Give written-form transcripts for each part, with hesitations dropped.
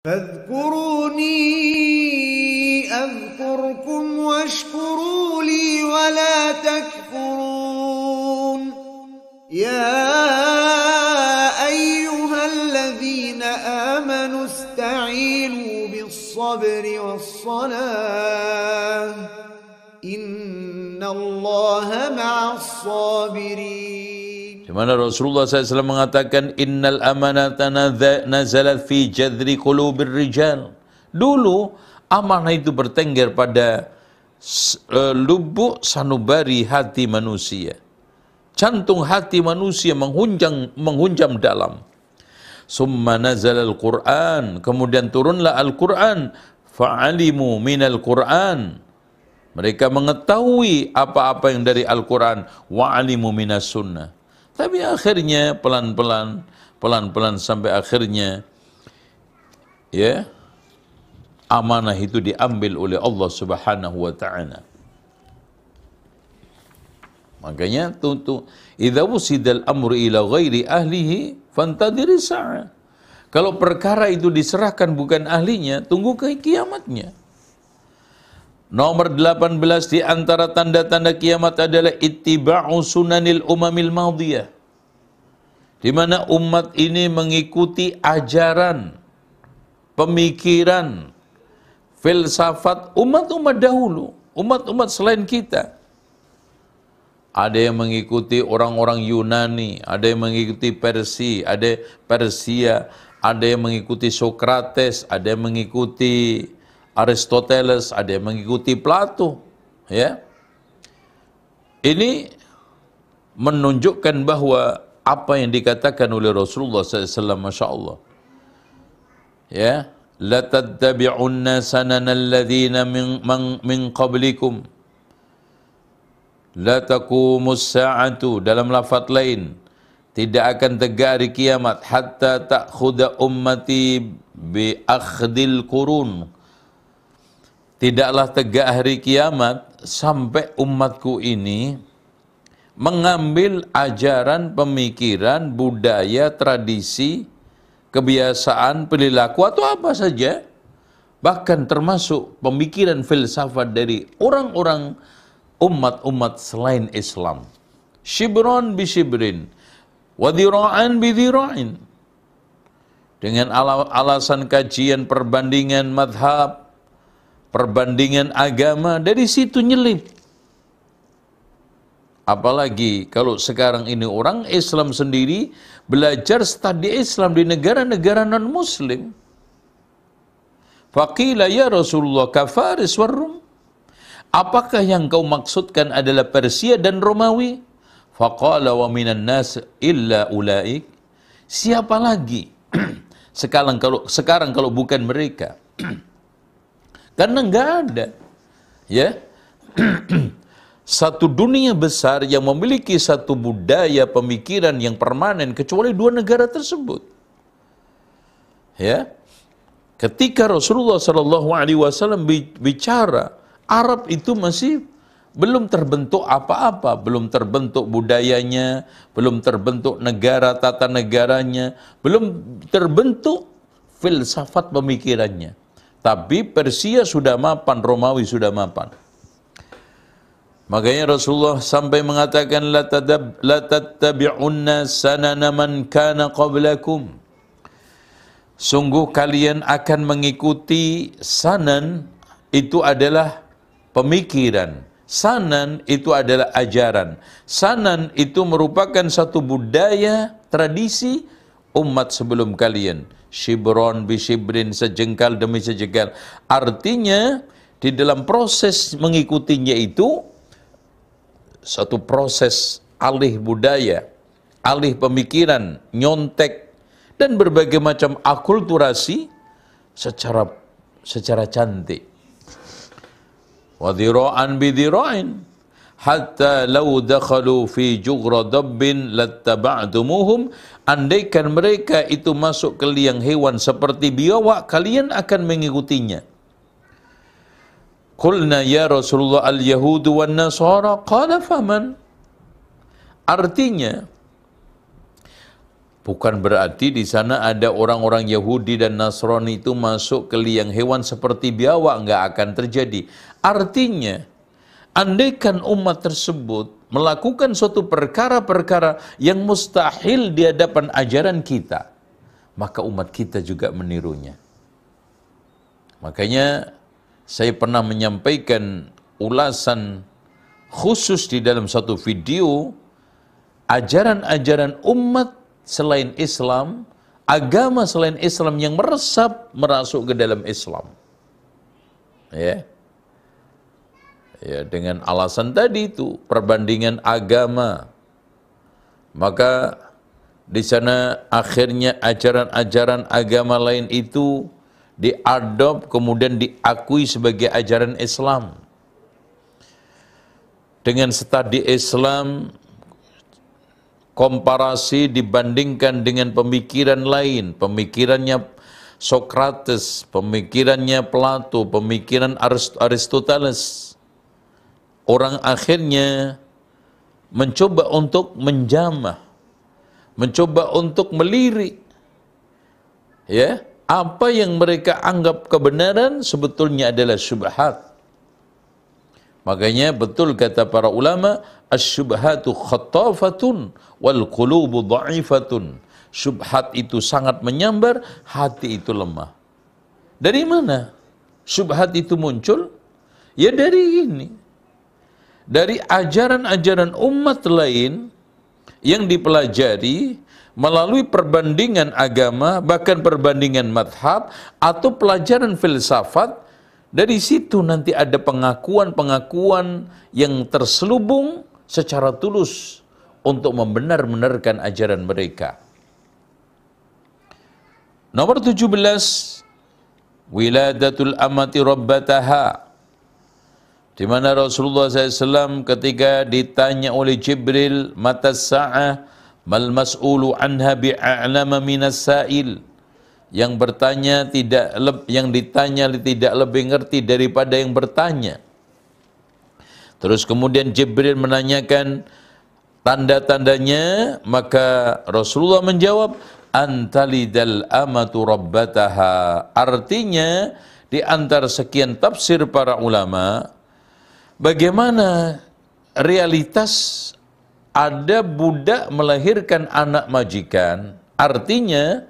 فاذكروني أذكركم واشكروا لي ولا تكفرون يا أيها الذين آمنوا استعينوا بالصبر والصلاة إن الله مع الصابرين. Di mana Rasulullah SAW mengatakan innal amanata nazalat fi jadri qulubir rijal. Dulu amanah itu bertengger pada lubuk sanubari hati manusia. Jantung hati manusia menghunjam dalam. Summa nazalal Qur'an, kemudian turunlah Al-Qur'an, fa'alimu minal Qur'an. Mereka mengetahui apa-apa yang dari Al-Qur'an, wa'alimu minas sunnah. Tapi akhirnya pelan-pelan sampai akhirnya ya amanah itu diambil oleh Allah Subhanahu wa taala. Makanya idza wusidal amru ila ghairi ahlihi fantadhir sa'ah. Kalau perkara itu diserahkan bukan ahlinya, tunggu ke kiamatnya. Nomor 18 di antara tanda-tanda kiamat adalah ittiba'u sunanil umamil madiyah. Di mana umat ini mengikuti ajaran, pemikiran, filsafat umat-umat dahulu, umat-umat selain kita. Ada yang mengikuti orang-orang Yunani, ada yang mengikuti Persia, ada yang mengikuti Sokrates, ada yang mengikuti Aristoteles, ada yang mengikuti Plato, ya. Ini menunjukkan bahwa apa yang dikatakan oleh Rasulullah SAW, Masya Allah, ya, la tattabi'unna sanana alladhina min qablikum, la taqumus sa'atu, dalam lafaz lain, tidak akan tegak hari kiamat hatta ta'khudha ummati bi akhdil qurun. Tidaklah tegak hari kiamat sampai umatku ini mengambil ajaran, pemikiran, budaya, tradisi, kebiasaan, perilaku atau apa saja, bahkan termasuk pemikiran filsafat dari orang-orang umat-umat selain Islam. Shibron bi shibrin, wa dhira'an bi dhira'in. Dengan alasan kajian perbandingan madhab, perbandingan agama, dari situ nyelip. Apalagi kalau sekarang ini orang Islam sendiri belajar studi Islam di negara-negara non-Muslim. Faqila ya Rasulullah kafaris warrum. Apakah yang kau maksudkan adalah Persia dan Romawi? Faqala wa minan nas illa ulaik. Siapa lagi sekarang kalau bukan mereka? Karena enggak ada, ya, satu dunia besar yang memiliki satu budaya pemikiran yang permanen kecuali dua negara tersebut. Ya, ketika Rasulullah SAW bicara, Arab itu masih belum terbentuk apa-apa, belum terbentuk budayanya, belum terbentuk negara tata negaranya, belum terbentuk filsafat pemikirannya. Tapi Persia sudah mapan, Romawi sudah mapan. Makanya Rasulullah sampai mengatakan la tattabi'unna sanana man kana qablakum. Sungguh kalian akan mengikuti sanan, itu adalah pemikiran. Sanan itu adalah ajaran. Sanan itu merupakan satu budaya, tradisi umat sebelum kalian. Shibron bi shibrin, sejengkal demi sejengkal. Artinya di dalam proses mengikutinya itu satu proses alih budaya, alih pemikiran, nyontek dan berbagai macam akulturasi secara cantik. Wa dhira'an bi dhira'in hatta law dakhalu fi jughra dabbin lattaba'tumuhum. Andaikan mereka itu masuk ke liang hewan seperti biawak, kalian akan mengikutinya. Qulna ya Rasulullah al-yahudu wan nasara, qala faman. Artinya Bukan berarti di sana ada orang-orang Yahudi dan Nasrani itu masuk ke liang hewan seperti biawak, nggak akan terjadi. Artinya, andaikan umat tersebut melakukan suatu perkara-perkara yang mustahil di hadapan ajaran kita, maka umat kita juga menirunya. Makanya saya pernah menyampaikan ulasan khusus di dalam satu video, ajaran-ajaran umat selain Islam, agama selain Islam yang merasuk ke dalam Islam. Ya. Ya, dengan alasan tadi itu, perbandingan agama. Maka di sana akhirnya ajaran-ajaran agama lain itu diadop kemudian diakui sebagai ajaran Islam. Dengan studi Islam, komparasi dibandingkan dengan pemikiran lain, pemikirannya Sokrates, pemikirannya Plato, pemikiran Aristoteles. Orang akhirnya mencoba untuk menjamah, mencoba untuk melirik. Ya, apa yang mereka anggap kebenaran sebetulnya adalah syubhat. Makanya betul kata para ulama, asy-syubhatu khattafatun wal qulubu dha'ifatun. Syubhat itu sangat menyambar, hati itu lemah. Dari mana syubhat itu muncul? Ya dari ini. Dari ajaran-ajaran umat lain yang dipelajari melalui perbandingan agama, bahkan perbandingan madhab atau pelajaran filsafat. Dari situ nanti ada pengakuan-pengakuan yang terselubung secara tulus untuk membenar-benarkan ajaran mereka. Nomor 17, wiladatul amati rabbataha, di mana Rasulullah SAW ketika ditanya oleh Jibril, mata sa'ah mal mas'ulu anha bi'a'lama minas sa'il, yang bertanya yang ditanya tidak lebih ngerti daripada yang bertanya. Terus kemudian Jibril menanyakan tanda-tandanya, maka Rasulullah menjawab, antalidal amatu rabbataha. Artinya di antara sekian tafsir para ulama, bagaimana realitas ada budak melahirkan anak majikan. Artinya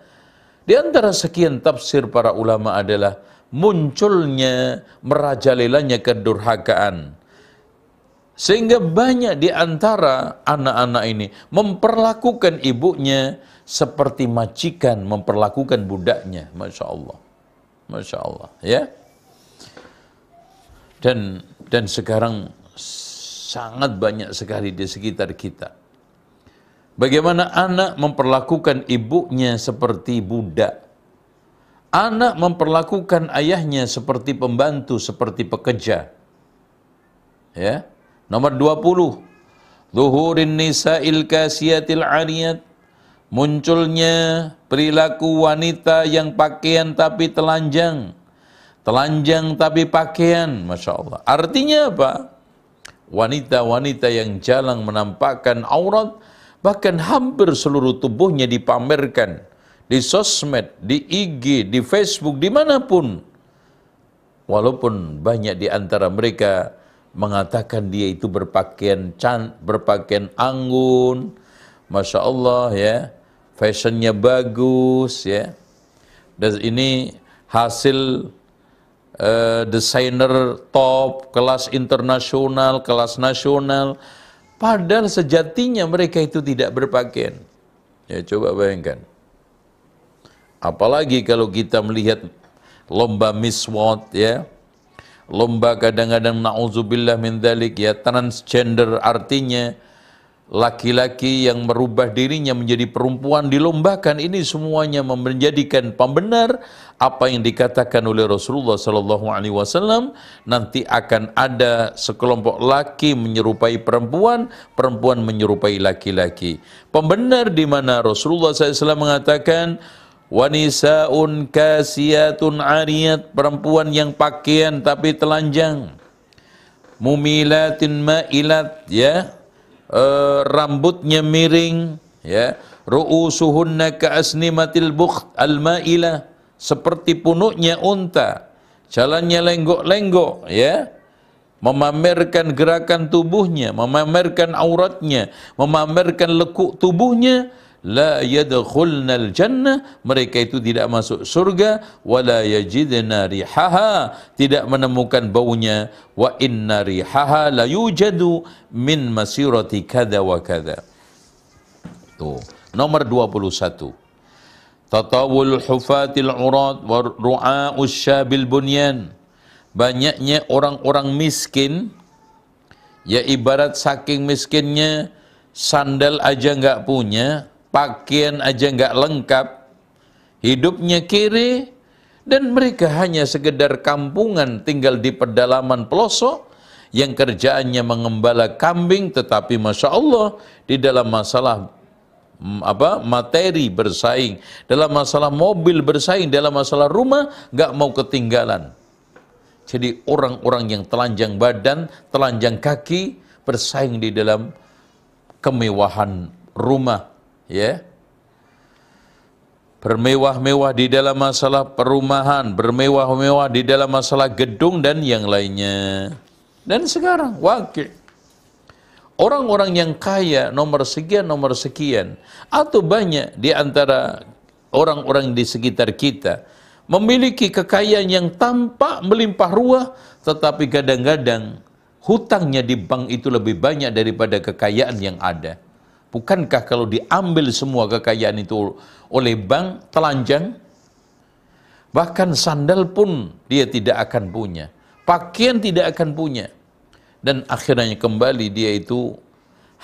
di antara sekian tafsir para ulama adalah munculnya, merajalelanya kedurhakaan. Sehingga banyak di antara anak-anak ini memperlakukan ibunya seperti majikan memperlakukan budaknya. Masya Allah. Masya Allah. Ya. Dan sekarang sangat banyak sekali di sekitar kita. Bagaimana anak memperlakukan ibunya seperti budak. Anak memperlakukan ayahnya seperti pembantu, seperti pekerja. Ya. Nomor 20. Zuhurin nisa'il kasiyatil 'ariyat. Munculnya perilaku wanita yang pakaian tapi telanjang. Telanjang tapi pakaian. Masya Allah. Artinya apa? Wanita-wanita yang jarang menampakkan aurat, bahkan hampir seluruh tubuhnya dipamerkan di sosmed, di IG, di Facebook, dimanapun. Walaupun banyak di antara mereka mengatakan dia itu berpakaian berpakaian anggun, Masya Allah ya, fashionnya bagus ya. Dan ini hasil desainer top, kelas internasional, kelas nasional. Padahal sejatinya mereka itu tidak berpakaian. Ya, coba bayangkan. Apalagi kalau kita melihat lomba Miss World ya. Lomba kadang-kadang na'udzubillah min dzalik ya, transgender, artinya laki-laki yang merubah dirinya menjadi perempuan dilombakan. Ini semuanya menjadikan pembenar apa yang dikatakan oleh Rasulullah sallallahu alaihi wasallam, nanti akan ada sekelompok laki menyerupai perempuan, perempuan menyerupai laki-laki. Pembenar di mana Rasulullah SAW mengatakan wanisaun kasiyatun ariyat, perempuan yang pakaian tapi telanjang, mumilatin ma'ilat ya, rambutnya miring, ya, ru'usuhunna ka'asnimatil bukht al-ma'ilah, seperti punuknya unta, jalannya lenggok-lenggok, ya, memamerkan gerakan tubuhnya, memamerkan auratnya, memamerkan lekuk tubuhnya. La yadkhulnal jannah, mereka itu tidak masuk surga. Wala yajidna rihaha, tidak menemukan baunya. Wa inna rihaha la yujadu min masirati kada wa kada. Tuh, nomor 21. Tatawul hufatil urat wa ru'a'us syabil bunyan. Banyaknya orang-orang miskin, ya ibarat saking miskinnya, sandal aja nggak punya, pakaian aja nggak lengkap, hidupnya kere, dan mereka hanya sekedar kampungan tinggal di pedalaman pelosok yang kerjaannya mengembala kambing, tetapi Masya Allah di dalam masalah materi bersaing, dalam masalah mobil bersaing, dalam masalah rumah nggak mau ketinggalan. Jadi orang-orang yang telanjang badan, telanjang kaki bersaing di dalam kemewahan rumah, ya, bermewah-mewah di dalam masalah perumahan, bermewah-mewah di dalam masalah gedung dan yang lainnya. Dan sekarang wakil orang-orang yang kaya nomor sekian, atau banyak di antara orang-orang di sekitar kita memiliki kekayaan yang tampak melimpah ruah, tetapi kadang-kadang hutangnya di bank itu lebih banyak daripada kekayaan yang ada. Bukankah kalau diambil semua kekayaan itu oleh bank, telanjang? Bahkan sandal pun dia tidak akan punya, pakaian tidak akan punya, dan akhirnya kembali dia itu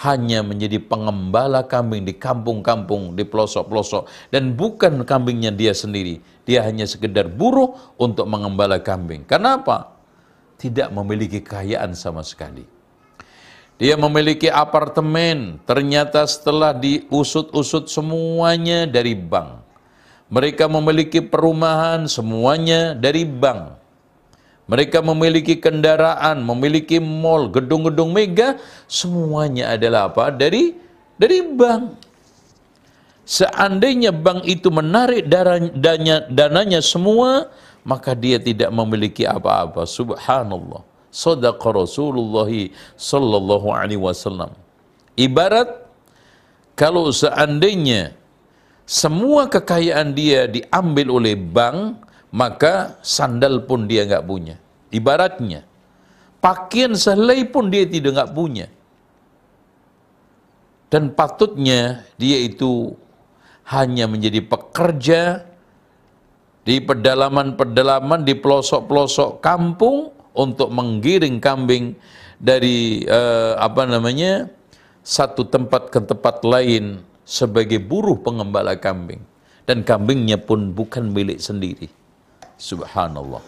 hanya menjadi pengembala kambing di kampung-kampung, di pelosok-pelosok, dan bukan kambingnya dia sendiri, dia hanya sekedar buruh untuk mengembala kambing. Kenapa? Tidak memiliki kekayaan sama sekali. Dia memiliki apartemen, ternyata setelah diusut-usut semuanya dari bank. Mereka memiliki perumahan, semuanya dari bank. Mereka memiliki kendaraan, memiliki mall, gedung-gedung mega, semuanya adalah apa? Dari bank. Seandainya bank itu menarik dananya semua, maka dia tidak memiliki apa-apa. Subhanallah. Shadaqa Rasulullah sallallahu alaihi wasallam. Ibarat kalau seandainya semua kekayaan dia diambil oleh bank, maka sandal pun dia nggak punya. Ibaratnya pakaian sehelai pun dia nggak punya. Dan patutnya dia itu hanya menjadi pekerja di pedalaman-pedalaman, di pelosok-pelosok kampung untuk menggiring kambing dari satu tempat ke tempat lain sebagai buruh pengembala kambing. Dan kambingnya pun bukan milik sendiri. Subhanallah.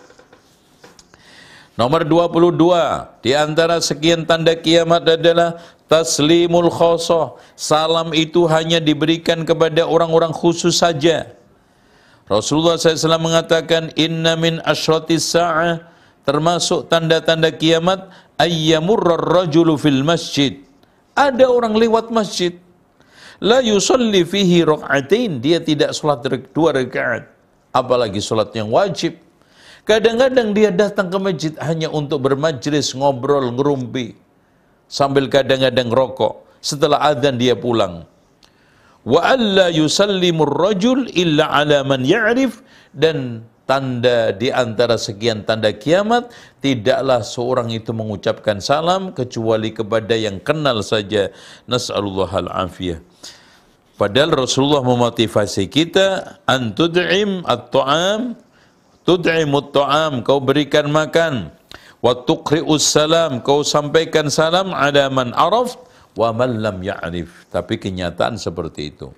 Nomor 22, di antara sekian tanda kiamat adalah taslimul khosoh. Salam itu hanya diberikan kepada orang-orang khusus saja. Rasulullah SAW mengatakan, inna min asyratis sa'ah, termasuk tanda-tanda kiamat, ayyamurrar rajulu fil masjid. Ada orang lewat masjid, la yusalli fihi rak'atain, dia tidak sholat 2 rakaat, apalagi sholat yang wajib. Kadang-kadang dia datang ke masjid hanya untuk bermajlis, ngobrol, ngerumpi, sambil kadang-kadang rokok. Setelah adzan dia pulang. Wa alla yusallimur rajul illa ala man ya'rif, dan tanda di antara sekian tanda kiamat, tidaklah seorang itu mengucapkan salam kecuali kepada yang kenal saja. Nas'alullahal afiyah. Padahal Rasulullah memotivasi kita, an tud'im at-ta'am, tud'imut ta'am, kau berikan makan, wa tuqri'us salam, kau sampaikan salam ala man araf wa man lam ya'rif. Tapi kenyataan seperti itu.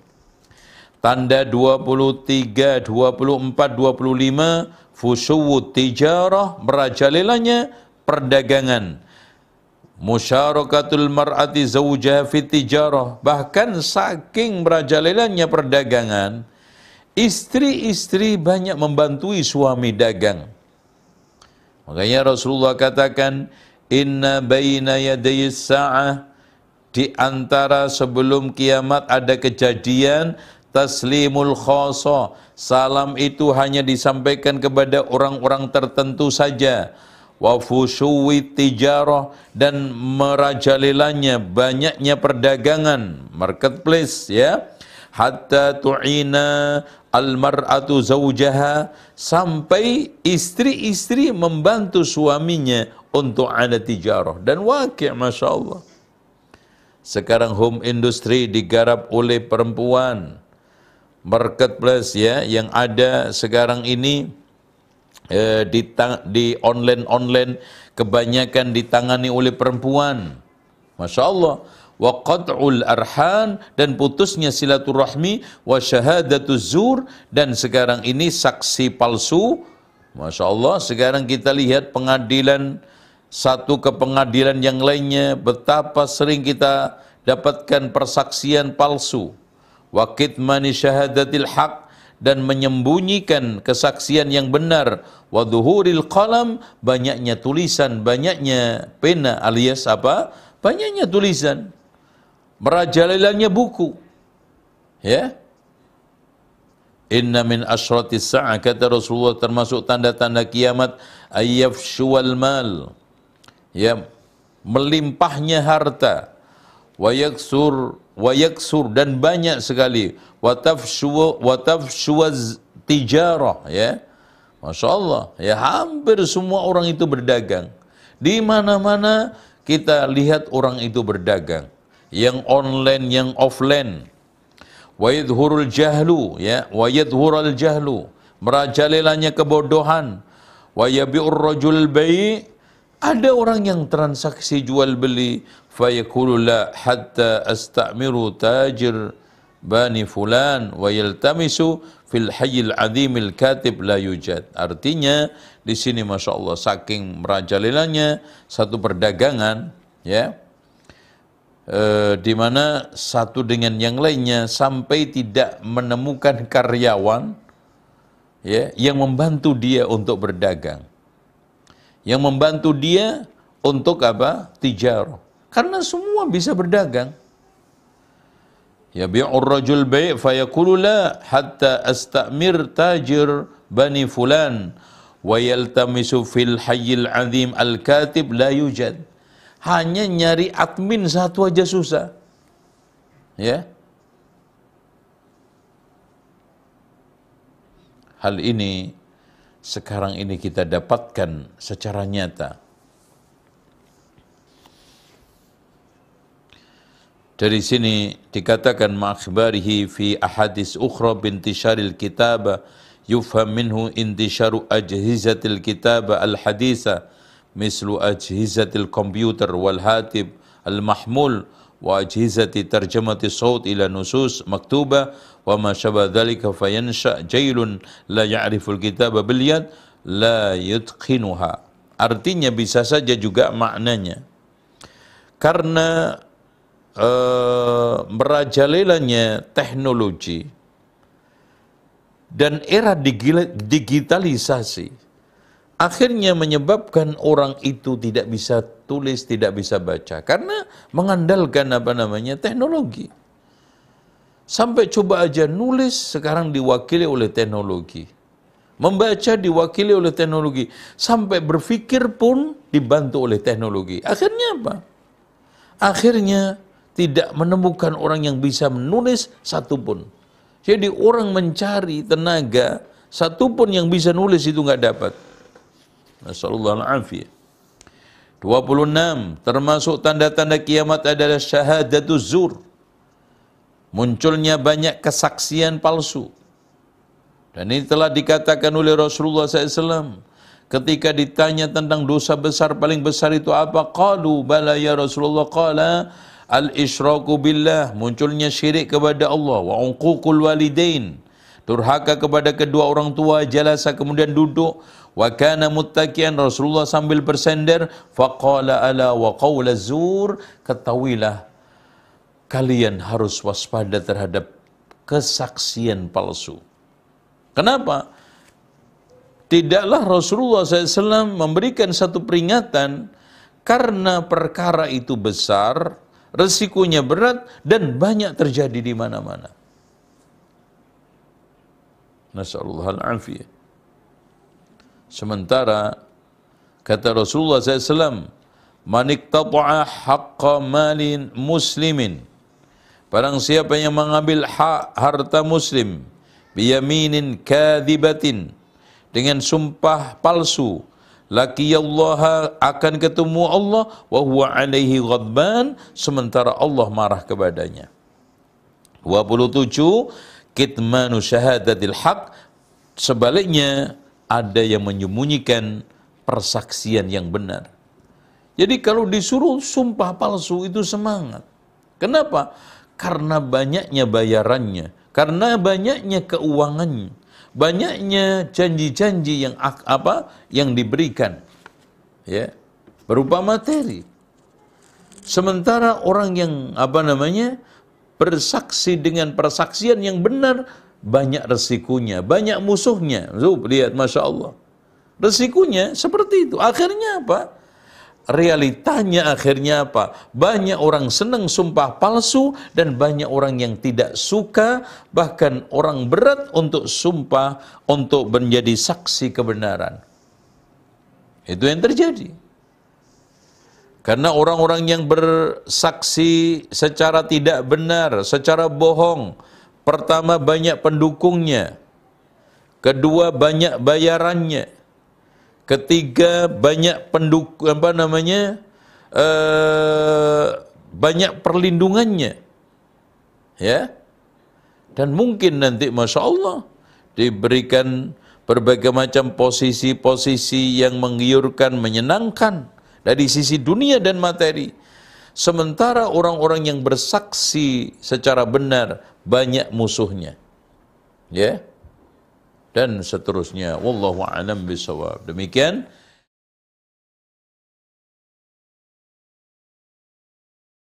Tanda 23, 24, 25, fusuwut tijarah, merajalelanya perdagangan. Musyarakatul mar'ati zawjaha fit tijarah, bahkan saking merajalelanya perdagangan, istri-istri banyak membantui suami dagang. Makanya Rasulullah katakan, inna baina yadayis sa'ah, Di antara sebelum kiamat ada kejadian taslimul khassa. Salam itu hanya disampaikan kepada orang-orang tertentu saja. Wa fushuwi tijarah, dan merajalelanya banyaknya perdagangan, marketplace ya. Hatta tu'ina almar'atu zawjaha, sampai istri-istri membantu suaminya untuk ada tijarah. Dan wakil, Masya Allah. Sekarang home industry digarap oleh perempuan. Marketplace ya, yang ada sekarang ini di online kebanyakan ditangani oleh perempuan. Masya Allah. Wa qat'ul arhan, dan putusnya silaturahmi, wa syahadatuz zur, dan sekarang ini saksi palsu. Masya Allah, sekarang kita lihat pengadilan satu ke pengadilan yang lainnya, betapa sering kita dapatkan persaksian palsu. Wa kitmani syahadatil haq, dan menyembunyikan kesaksian yang benar. Wa dhuhuril qalam, banyaknya tulisan, banyaknya pena, alias apa? Banyaknya tulisan. Merajalelanya buku. Ya. Inna min asyratis sa'ah, kata Rasulullah, termasuk tanda-tanda kiamat, ayyafshuwal mal, ya, melimpahnya harta, wa yaksur, dan banyak sekali, wa tafshuwaz tijarah, ya. Masya Allah, ya, hampir semua orang itu berdagang. Di mana-mana kita lihat orang itu berdagang, yang online, yang offline. Wa yadhurul jahlu, ya, wa yadhurul jahlu, merajalelanya kebodohan. Wa yabi'ur rajul bai', ada orang yang transaksi jual beli, fa yaqulu la hatta astamiru tajir bani fulan wa yaltamisu fil hayyil azimil katib la yujad. Artinya di sini Masya Allah, saking merajalelanya satu perdagangan, ya, di mana satu dengan yang lainnya sampai tidak menemukan karyawan, ya, yang membantu dia untuk berdagang, yang membantu dia untuk apa? Tijarah. Karena semua bisa berdagang. Ya bi'ur rajul bai' fa yaqulu la hatta astamir tajir bani fulan wa yaltamisu fil hayyil azim al katib la yujad. Hanya nyari admin satu aja susah. Ya. Hal ini sekarang ini kita dapatkan secara nyata. Dari sini dikatakan ma'akhbarihi fi ahadis ukhra bintisharil kitab yufham minhu intisharu ajhizatil kitab al-haditha mislu ajhizatil komputer wal hatib al-mahmul wa ajhizati tarjamati saut ila nusus maktubah wa ma syabah dhalika fayansha jailun la ya'riful kitaba bil yad la yutqinuha. Artinya bisa saja juga maknanya karena merajalelanya teknologi dan era digitalisasi akhirnya menyebabkan orang itu tidak bisa tulis, tidak bisa baca karena mengandalkan teknologi. Sampai coba aja nulis sekarang diwakili oleh teknologi, membaca diwakili oleh teknologi, sampai berpikir pun dibantu oleh teknologi. Akhirnya apa? Akhirnya tidak menemukan orang yang bisa menulis satupun. Jadi orang mencari tenaga satupun yang bisa nulis itu nggak dapat. Nasallallahu alaihi. 26. Termasuk tanda-tanda kiamat adalah syahadatuz zur. Munculnya banyak kesaksian palsu. Dan ini telah dikatakan oleh Rasulullah SAW. Ketika ditanya tentang dosa besar paling besar itu apa? Qalu bala ya Rasulullah. Qala al-isyraku billah, munculnya syirik kepada Allah, wa uququl walidain, durhaka kepada kedua orang tua, jalasa kemudian duduk, wa kana muttaqian, Rasulullah sambil bersender, faqala ala wa qaula zur, ketahuilah kalian harus waspada terhadap kesaksian palsu. Kenapa? Tidaklah Rasulullah SAW memberikan satu peringatan karena perkara itu besar, resikonya berat, dan banyak terjadi di mana-mana. Nasallallahu al-afiyah. Sementara kata Rasulullah SAW, man iqtata'a haqqa malin muslimin, barang siapa yang mengambil hak harta muslim, biyaminin kadhibatin, dengan sumpah palsu, laqiyallaha, akan ketemu Allah, wa huwa alaihi ghadban, sementara Allah marah kepadanya. 27, kitmanu syahadatil haq, sebaliknya ada yang menyembunyikan persaksian yang benar. Jadi kalau disuruh sumpah palsu itu semangat. Kenapa? Karena banyaknya bayarannya, karena banyaknya keuangannya, banyaknya janji-janji yang diberikan, ya, berupa materi. Sementara orang yang bersaksi dengan persaksian yang benar, banyak resikonya, banyak musuhnya. Lihat, Masya Allah, resikonya seperti itu. Akhirnya apa? Realitanya akhirnya apa? Banyak orang senang sumpah palsu, dan banyak orang yang tidak suka, bahkan orang berat untuk sumpah, untuk menjadi saksi kebenaran. Itu yang terjadi. Karena orang-orang yang bersaksi secara tidak benar, secara bohong, pertama banyak pendukungnya, kedua banyak bayarannya, ketiga banyak banyak perlindungannya, ya, dan mungkin nanti Masya Allah diberikan berbagai macam posisi-posisi yang menggiurkan, menyenangkan dari sisi dunia dan materi. Sementara orang-orang yang bersaksi secara benar banyak musuhnya, ya, dan seterusnya. Wallahu a'lam bishawab. Demikian